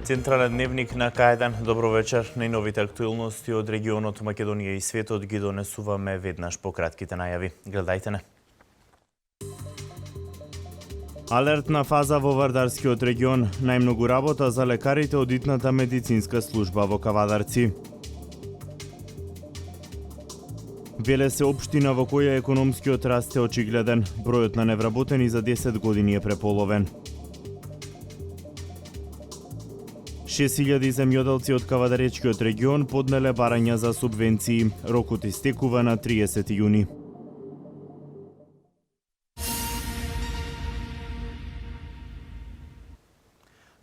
Централен дневник на К1. Добро вечер. Најновите актуелности од регионот Македонија и светот ги донесуваме веднаш по кратките најави. Гледајте не. Алертна фаза во Вардарскиот регион. Најмногу работа за лекарите од итната медицинска служба во Кавадарци. Веле се општина во која економскиот раст е очигледен. Бројот на невработени за 10 години е преполовен. 6000 земјоделци од Кавадаречкиот регион поднеле барања за субвенции. Рокот истекува на 30 јуни.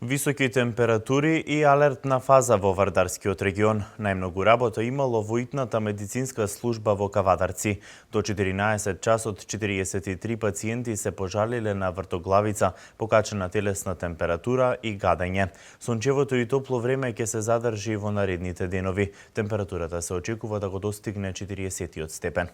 Високи температури и алертна фаза во Вардарскиот регион. Најмногу работа имало во итната медицинска служба во Кавадарци. До 14 часот 43 пациенти се пожалиле на вртоглавица, покачена телесна температура и гадење. Сончевото и топло време ќе се задржи во наредните денови. Температурата се очекува да го достигне 40 степен.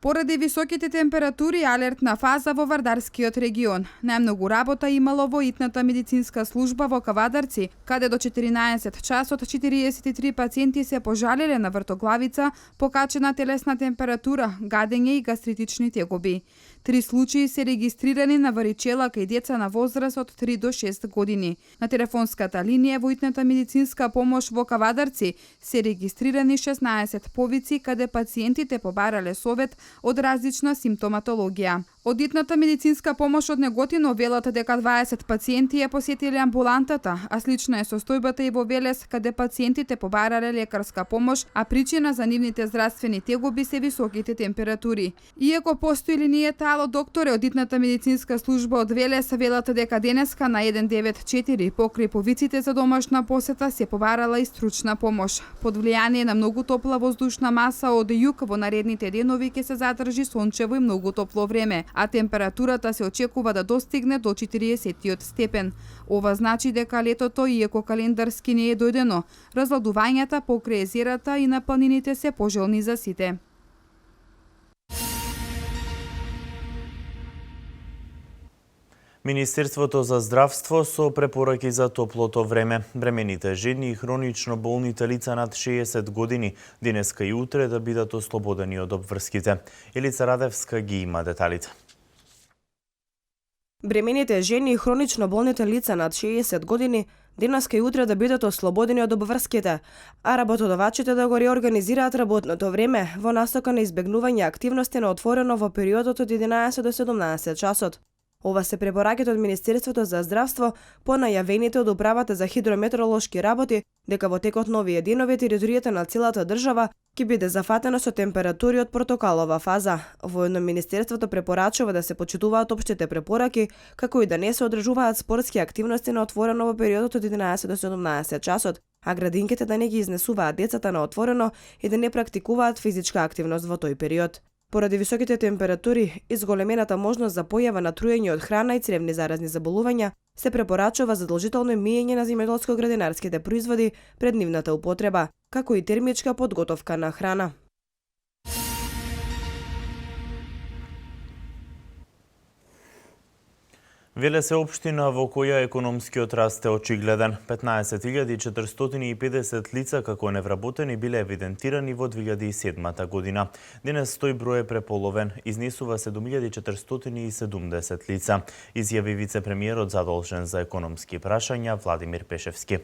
Поради високите температури и алертна фаза во Вардарскиот регион, најмногу работа имало во итната медицинска служба во Кавадарци, каде до 14 часот 43 пациенти се пожалиле на вртоглавица, покачена телесна температура, гадење и гастритични тегоби. 3 случаи се регистрирани на варичела кај деца на возраст од 3 до 6 години. На телефонската линија во итната медицинска помош во Кавадарци се регистрирани 16 повици каде пациентите побарале совет од различна симптоматологија. Од итната медицинска помош од Неготино велат дека 20 пациенти ја посетиле амбулантата, а слична е состојбата и во Велес, каде пациентите побарале лекарска помош, а причина за нивните здравствени тегоби се високите температури. Иако постои линијата Ало докторе од итната медицинска служба од Велес велат дека денеска на 194 покрај повиците за домашна посета се побарала и стручна помош. Под влијание на многу топла воздушна маса од југ во наредните денови ќе се задржи сончево и многу топло време, а температурата се очекува да достигне до 40 степен. Ова значи дека летото, иако календарски не е дојдено, разладувањата покрај езерата и на планините се пожелни за сите. Министерството за здравство со препораки за топлото време. Бремените жени и хронично болните лица над 60 години денеска и утре да бидат ослободени од обврските. Елица Радевска ги има деталите. Бремените жени и хронично болните лица над 60 години денеска и утре да бидат ослободени од обврските, а работодавачите да го реорганизираат работното време во насока на избегнување активности на отворено во периодот од 11 до 17 часот. Ова се препораките од Министерството за здравство по најавените од Управата за хидрометеоролошки работи дека во текот на овие денови територијата на целата држава ќе биде зафатена со температури од протоколова фаза. Воедно Министерството препорачува да се почитуваат општите препораки, како и да не се одржуваат спортски активности на отворено во периодот од 11 до 17 часот, а градинките да не ги изнесуваат децата на отворено и да не практикуваат физичка активност во тој период. Поради високите температури и зголемената можност за појава на труење од храна и цревни заразни заболувања, се препорачува задолжително миење на земјоделско-градинарските производи пред нивната употреба, како и термичка подготовка на храна. Веле се општина во која економскиот раст е очигледен. 15.450 лица како невработени биле евидентирани во 2007 година. Денес тој број е преполовен, изнесува 7470 лица, изјави вице-премиерот задолжен за економски прашања Владимир Пешевски.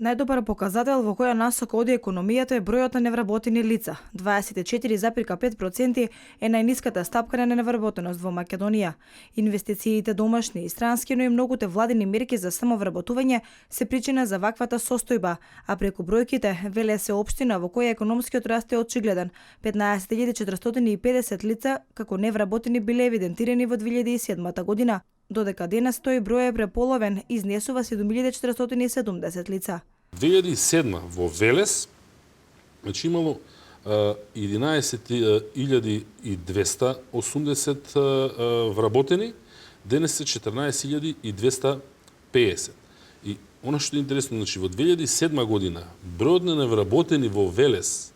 Најдобар показател во која насока оди економијата е бројот на невработени лица. 24,5% е најниската стапка на невработеност во Македонија. Инвестициите домашни и странски, но и многуте владини мерки за самовработување се причина за ваквата состојба, а преку бројките веле се општина во која економскиот раст е очигледен. 15.450 лица како невработени биле евидентирани во 2007 година, додека денес тој број е преполовен, изнесува 7470 лица. 2007 во Велес, значи имало 11.280 вработени, денес се 14.250. И она што е интересно, значи во 2007 година бројот на невработени во Велес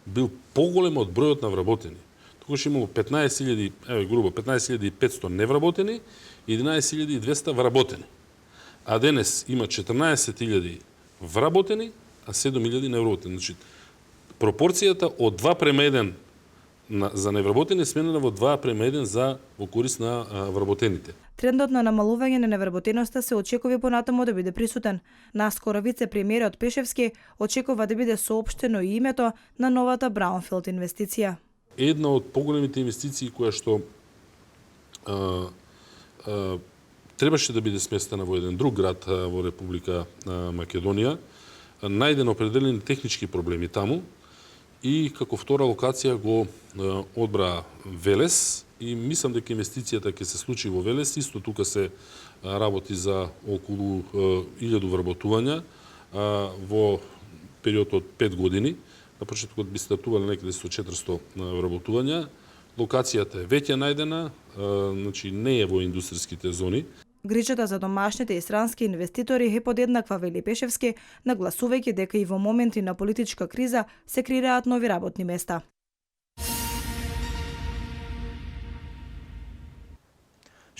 бил поголем од бројот на вработени. Тогаш имало 15.500 невработени и 11.200 вработени. а денес има 14.000 вработени, а 7.000 невработени. Значи, пропорцијата од 2:1 за невработени е сменена во 2:1 во корист на вработените. Трендот на намалување на невработеноста се очекува понатаму да биде присутен. Наскоро вице-премиерот Пешевски очекува да биде соопштено и името на новата Браунфилд инвестиција. Една од поголемите инвестиции која што требаше да биде сместена во еден друг град во Република Македонија, најден определени технички проблеми таму и како втора локација го одбра Велес и мислам дека инвестицијата ќе се случи во Велес. Исто тука се работи за околу 1000 вработувања во период од 5 години. На почетокот би стартувале некаде со 400 вработувања. Локацијата е веќе најдена, значи не е во индустријските зони. Грижата за домашните и странски инвеститори е подеднаква, вели Пешевски, нагласувајќи дека и во моменти на политичка криза се креираат нови работни места.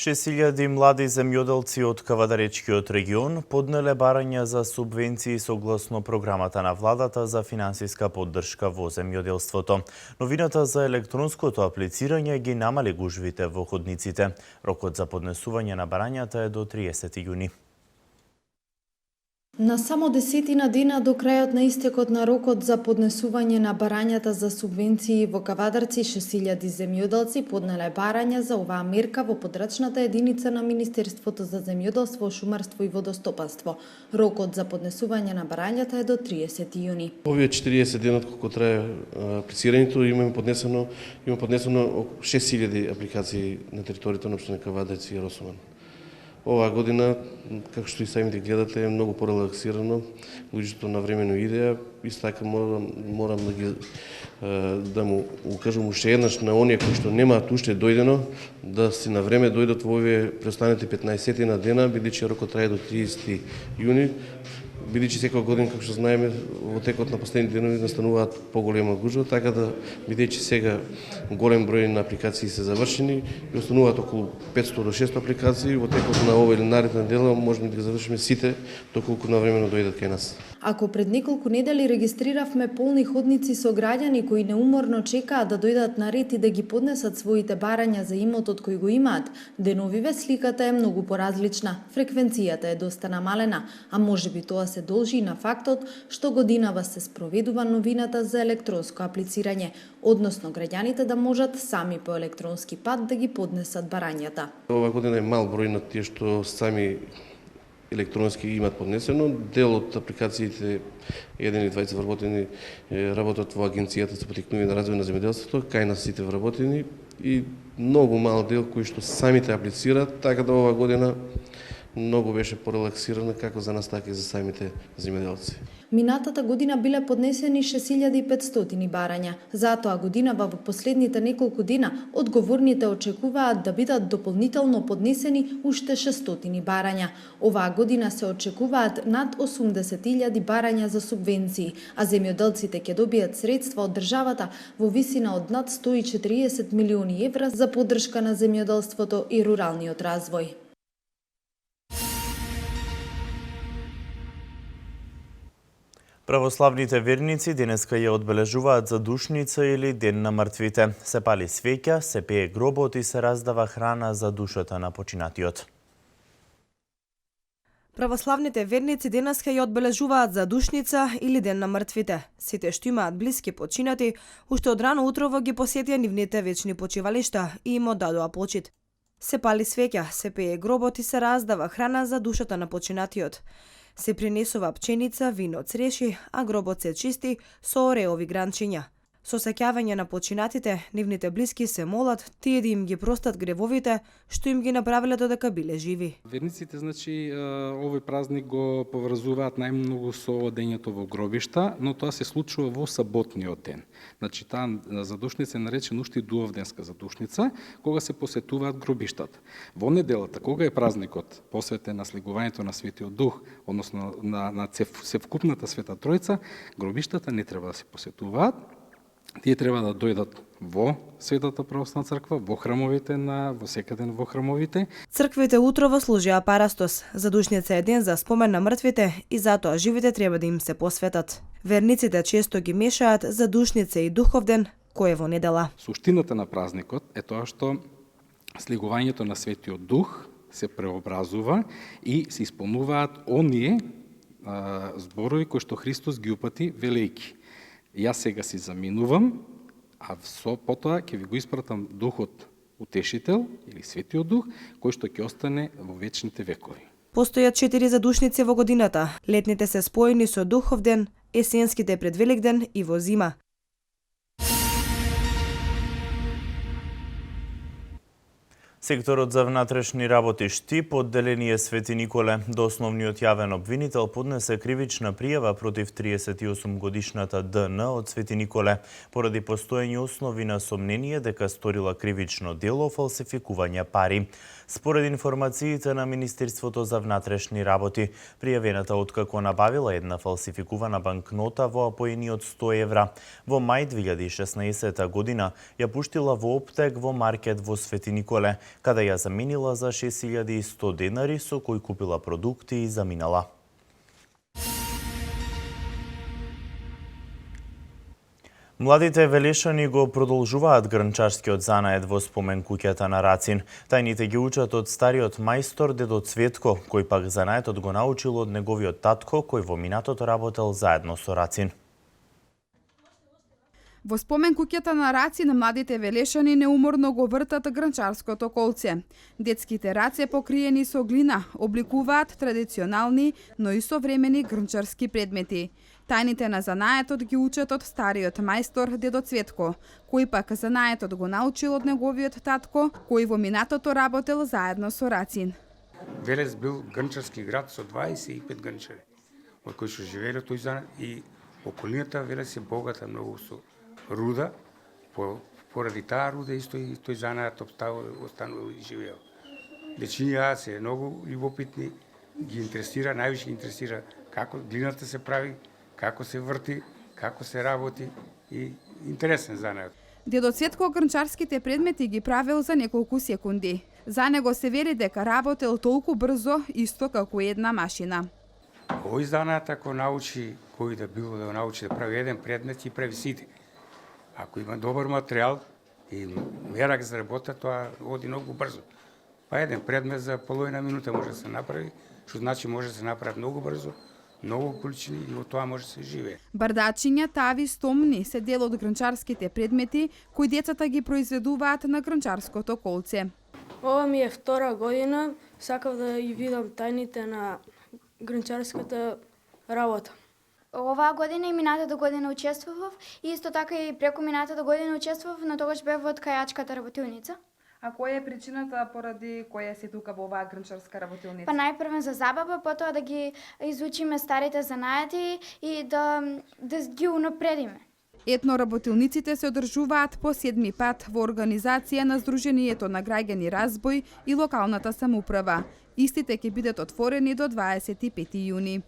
Шест илјади млади земјоделци од Кавадаречкиот регион поднеле барања за субвенции согласно програмата на владата за финансиска поддршка во земјоделството. Новината за електронското аплицирање ги намали гужвите во ходниците. Рокот за поднесување на барањата е до 30 јуни. На само 10 дена до крајот на истекот на рокот за поднесување на барањата за субвенции во Кавадарци, 6000 земјоделци поднеле барања за оваа мерка во подрачната единица на Министерството за земјоделство, шумарство и водостопанство. Рокот за поднесување на барањата е до 30 јуни. Овие 40 денот колку трае аплицирањето, има поднесено околу 6000 апликации на територијата на општина Кавадарци и Росуман. Оваа година, како што и самите гледате, е многу порелаксирано, луѓето навремено идеја, исто така морам да му укажам уште еднаш на оние кои што немаат уште дојдено, да си на време дојдат во овие преостанати 15 на дена, бидејќи рокот трае до 30 јуни, бидејќи секоја година, како што знаеме, во текот на последните денови настануваат поголема гужва, така да бидејќи сега голем број на апликации се завршени и остануваат околу 500 до 600 апликации, во текот на ова или наредна дела можеме да ги завршиме сите доколку навремено дојдат кај нас. Ако пред неколку недели регистриравме полни ходници со граѓани кои неуморно чекаат да дојдат на ред и да ги поднесат своите барања за имотот кој го имаат, деновиве сликата е многу поразлична. Фреквенцијата е доста намалена, а можеби тоа се должи и на фактот што годинава се спроведува новината за електронско аплицирање, односно граѓаните да можат сами по електронски пат да ги поднесат барањата. Ова година е мал број на тие што сами електронски имат поднесено. Дел од апликациите, еден или двајца вработени, работат во Агенцијата за потикнување на развој на земјоделството, кај нас сите вработени и многу мал дел кои што самите аплицираат, така да оваа година многу беше порелаксирана како за нас, така и за самите земјоделци. Минатата година биле поднесени 6500 барања. Затоа годинава во последните неколку дена одговорните очекуваат да бидат дополнително поднесени уште 600 барања. Оваа година се очекуваат над 80.000 барања за субвенции, а земјоделците ќе добијат средства од државата во висина од над 140 милиони евра за поддршка на земјоделството и руралниот развој. Православните верници денеска ја одбележуваат задушница или Ден на мртвите. Се пали свеќа, се пее гробот и се раздава храна за душата на починатиот. Православните верници денеска ја одбележуваат задушница или Ден на мртвите. Сите што имаат блиски починати, уште од рано утрово ги посетија нивните вечни почивалишта и им оддадоа почит. Се пали свеќа, се пее гробот и се раздава храна за душата на починатиот. Се принесува пченица, вино, цреши, а гробот се чисти со ореови гранчиња. Со сеќавање на починатите, нивните блиски се молат тие да им ги простат гревовите што им ги направиле додека биле живи. Верниците, значи, овој празник го поврзуваат најмногу со одењето во гробишта, но тоа се случува во саботниот ден. Значи, таа задушница е наречена уште дуовденска задушница, кога се посетуваат гробиштата. Во неделата, кога е празникот посветен на слегувањето на Светиот Дух, односно на Севкупната Света Тројца, гробиштата не треба да се посетуваат. Тие треба да дојдат во Светата православна црква, во храмовите во секаде во храмовите. Црквите утрово служија парастос. Задушница е ден за спомен на мртвите и затоа живите треба да им се посветат. Верниците често ги мешаат задушница и духовден, кој е во недела. Суштината на празникот е тоа што слигувањето на Светиот Дух се преобразува и се исполнуваат оние зборови кои што Христос ги упати велејки. Јас сега си заминувам, а потоа ќе ви го испратам Духот Утешител или Светиот Дух, кој што ќе остане во вечните векови. Постојат 4 задушници во годината. Летните се споени со духовден, есенските пред Великден и во зима. Секторот за внатрешни работи ШТИП, одделение Свети Николе, до основниот јавен обвинител поднесе кривична пријава против 38-годишната ДН од Свети Николе, поради постоење основи на сомнение дека сторила кривично дело фалсификување пари. Според информациите на Министерството за внатрешни работи, пријавената откако набавила една фалсификувана банкнота во апоени од 100 евра, во мај 2016 година ја пуштила во оптек во маркет во Свети Николе, каде ја заменила за 6100 денари со кој купила продукти и заминала. Младите велешани го продолжуваат грнчарскиот занает во спомен куќата на Рацин. Тајните ги учат од стариот мајстор дедо Цветко, кој пак занаетот го научил од неговиот татко, кој во минатото работел заедно со Рацин. Во спомен куќата на Рацин младите велешани неуморно го вртат грнчарското колце. Детските раце покриени со глина обликуваат традиционални, но и современи грнчарски предмети. Тајните на занаетот ги учат од стариот мајстор дедо Цветко, кој пак занаетот го научил од неговиот татко, кој во минатото работел заедно со Рацин. Велес бил грнчарски град со 25 грнчари, од кои што живееле тој занат и околината Велес е богата многу со руда, поради таа руда исто и тој занаат останал и живеел. Дечиња се многу љубопитни, ги интересира, највише ги интересира како глината се прави, како се врти, како се работи и интересен занаат. Дедо Цветко грнчарските предмети ги правил за неколку секунди. За него се вели дека работел толку брзо, исто како една машина. Овој занаат ако научи кој да било да научи да прави еден предмет и прави сите. Ако има добар материјал и мерак за работа, тоа оди многу брзо. Па еден предмет за половина минута може да се направи, што значи може да се направи многу брзо, многу количини и од тоа може да се живее. Бардачиња, тави, стомни се дел од грнчарските предмети кои децата ги произведуваат на грнчарското колце. Ова ми е втора година, сакав да ги видам тајните на грнчарската работа. Оваа година и минатата година учествував и исто така и преку минатата година учествував, но тогаш бев од кајачката работилница. А која е причината поради која си тука во оваа грнчарска работилница? Па најпрво за забава, потоа да ги изучиме старите занаати и да ги унапредиме. Етно работилниците се одржуваат по 7 пат во организација на Сдруженијето на граѓани Разбој и локалната самоуправа. Истите ќе бидат отворени до 25 јуни.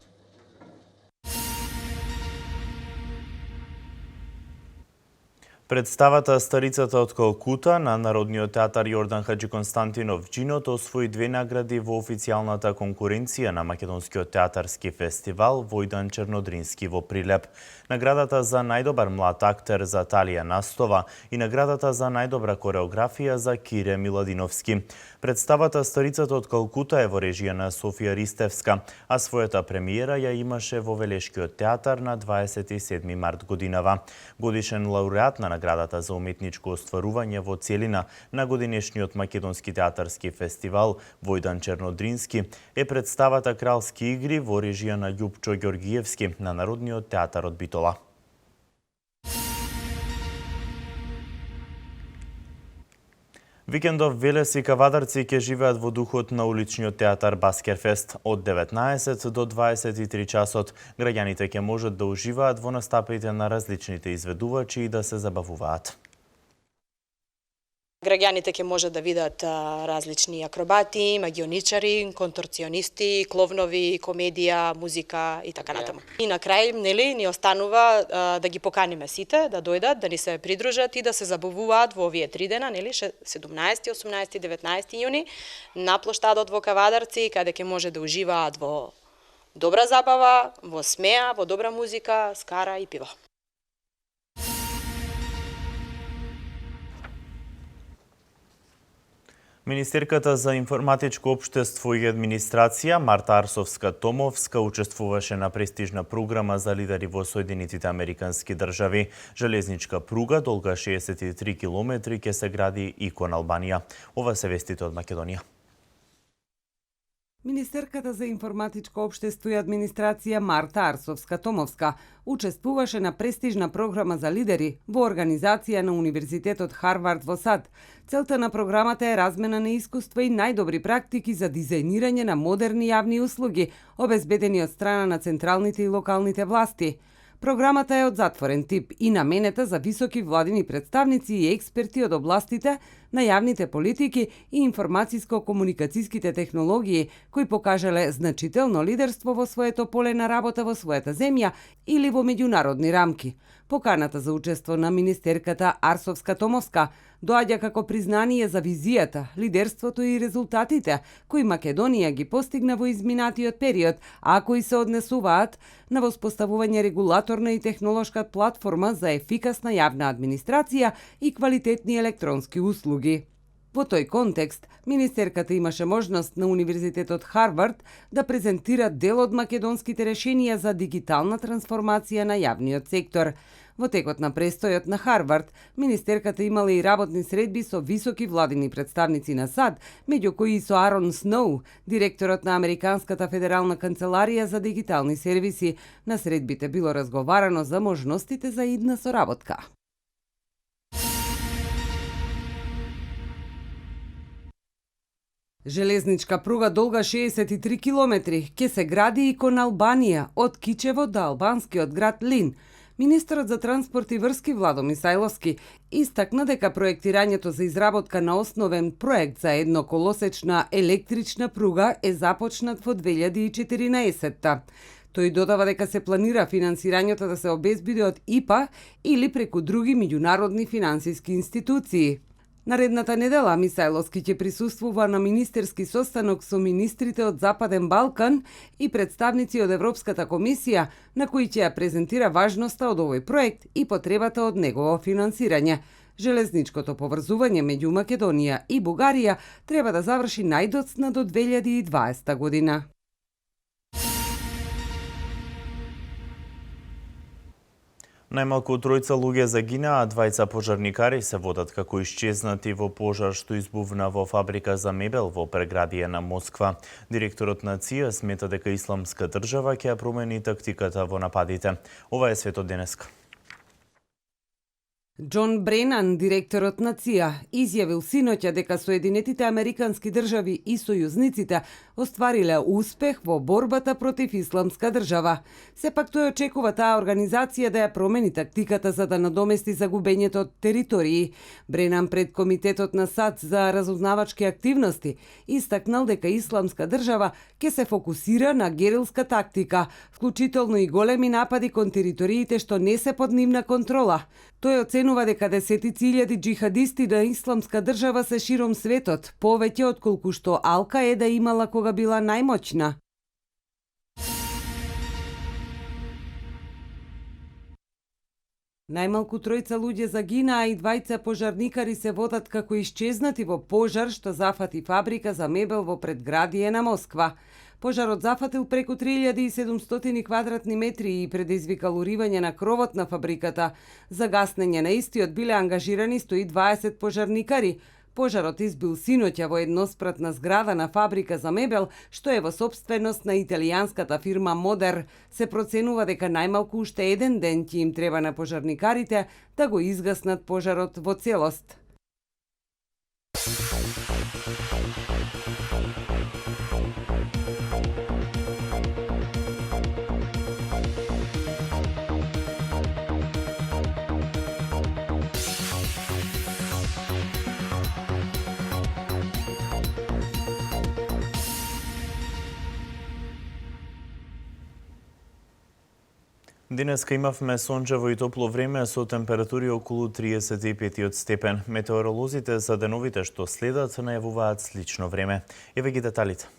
Представата Старицата од Калкута на Народниот театар Јордан Хаџи Константинов Џинот освои 2 награди во официјалната конкуренција на Македонскиот театарски фестивал Војдан Чернодрински во Прилеп. Наградата за најдобар млад актер за Талија Настова и наградата за најдобра кореографија за Кире Миладиновски. Представата Старицата од Калкута е во режија на Софија Ристевска, а својата премиера ја имаше во Велешкиот театар на 27 март годинава. Годишен лауреат на наградата за уметничко остварување во целина на годинешниот Македонски театарски фестивал Војдан Чернодрински е представата Кралски игри во режија на Љупчо Ѓоргиевски на Народниот театар од Битола. Викендов Велес и кавадарци ќе живеат во духот на уличниот театар Баскерфест од 19 до 23 часот. Граѓаните ќе можат да уживаат во настапите на различните изведувачи и да се забавуваат. Граѓаните ќе може да видат различни акробати, магионичари, конторционисти, кловнови, комедија, музика и така натаму. И на крај, нели, ни останува да ги поканиме сите да дојдат, да ни се придружат и да се забавуваат во овие 3 дена, нели, 17, 18, 19 јуни на плоштадот во Кавадарци, каде ќе може да уживаат во добра забава, во смеа, во добра музика, скара и пиво. Министерката за информатичко општество и администрација Марта Арсовска-Томовска учествуваше на престижна програма за лидери во Соединетите Американски држави. Железничка пруга долга 63 километри ќе се гради и кон Албанија. Ова се вестите од Македонија. Министерката за информатичко општество и администрација Марта Арсовска-Томовска учествуваше на престижна програма за лидери во организација на Универзитетот Харвард во САД. Целта на програмата е размена на искуства и најдобри практики за дизајнирање на модерни јавни услуги, обезбедени од страна на централните и локалните власти. Програмата е од затворен тип и наменета за високи владини представници и експерти од областите на јавните политики и информацијско-комуникацијските технологии, кои покажале значително лидерство во своето поле на работа во својата земја или во меѓународни рамки. Поканата за учество на министерката Арсовска-Томовска доаѓа како признание за визијата, лидерството и резултатите кои Македонија ги постигна во изминатиот период, а кои се однесуваат на воспоставување регулаторна и технолошка платформа за ефикасна јавна администрација и квалитетни електронски услуги. Во тој контекст, министерката имаше можност на Универзитетот Харвард да презентира дел од македонските решенија за дигитална трансформација на јавниот сектор. Во текот на престојот на Харвард, министерката имала и работни средби со високи владини представници на САД, меѓу кои и со Арон Сноу, директорот на Американската федерална канцеларија за дигитални сервиси. На средбите било разговарано за можностите за идна соработка. Железничка пруга долга 63 километри ќе се гради и кон Албанија, од Кичево до албанскиот град Лин. Министерот за транспорт и врски Владо Мисајловски истакна дека проектирањето за изработка на основен проект за едноколосечна електрична пруга е започнат во 2014. Тој додава дека се планира финансирањето да се обезбеди од ИПА или преку други меѓународни финансиски институции. Наредната недела Мисајловски ќе присуствува на министерски состанок со министрите од Западен Балкан и представници од Европската комисија, на кои ќе ја презентира важноста од овој проект и потребата од негово финансирање. Железничкото поврзување меѓу Македонија и Бугарија треба да заврши најдоцна до 2020 година. Најмалку тројца луѓе загинаа, а двајца пожарникари се водат како исчезнати во пожар што избувна во фабрика за мебел во преградие на Москва. Директорот на ЦИА смета дека Исламска држава ќе ја промени тактиката во нападите. Ова е светот денеска. Џон Бренан, директорот на ЦИА, изјавил синоќа дека Соединетите Американски држави и сојузниците оствариле успех во борбата против Исламска држава. Сепак тој очекува таа организација да ја промени тактиката за да надомести загубењето од територии. Бренан пред Комитетот на САД за разузнавачки активности истакнал дека Исламска држава ќе се фокусира на герилска тактика, вклучително и големи напади кон териториите што не се под нивна контрола. Тој оценува дека десетици илјади џихадисти на Исламска држава се широм светот, повеќе отколку што Ал-Каеда имала кога била најмоćна. Најмалку тројца луѓе загинаа и двајца пожарникари се водат како исчезнати во пожар што зафати фабрика за мебел во предградие на Москва. Пожарот зафатил преку 3700 квадратни метри и предизвикал уривање на кровот на фабриката. За гаснење на истиот биле ангажирани 120 пожарникари. Пожарот избил синоќа во едноспратна зграда на фабрика за мебел, што е во сопственост на италијанската фирма Модер. Се проценува дека најмалку уште еден ден ќе им треба на пожарникарите да го изгаснат пожарот во целост. Денеска имавме сончево и топло време со температури околу 35 степен. Метеоролозите за деновите што следат најавуваат слично време. Еве ги деталите.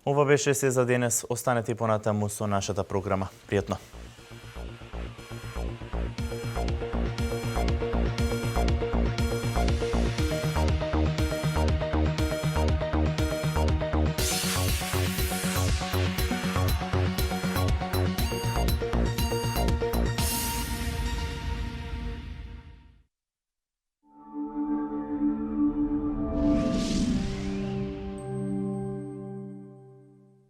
Ова беше се за денес. Останете понатаму со нашата програма. Пријатно!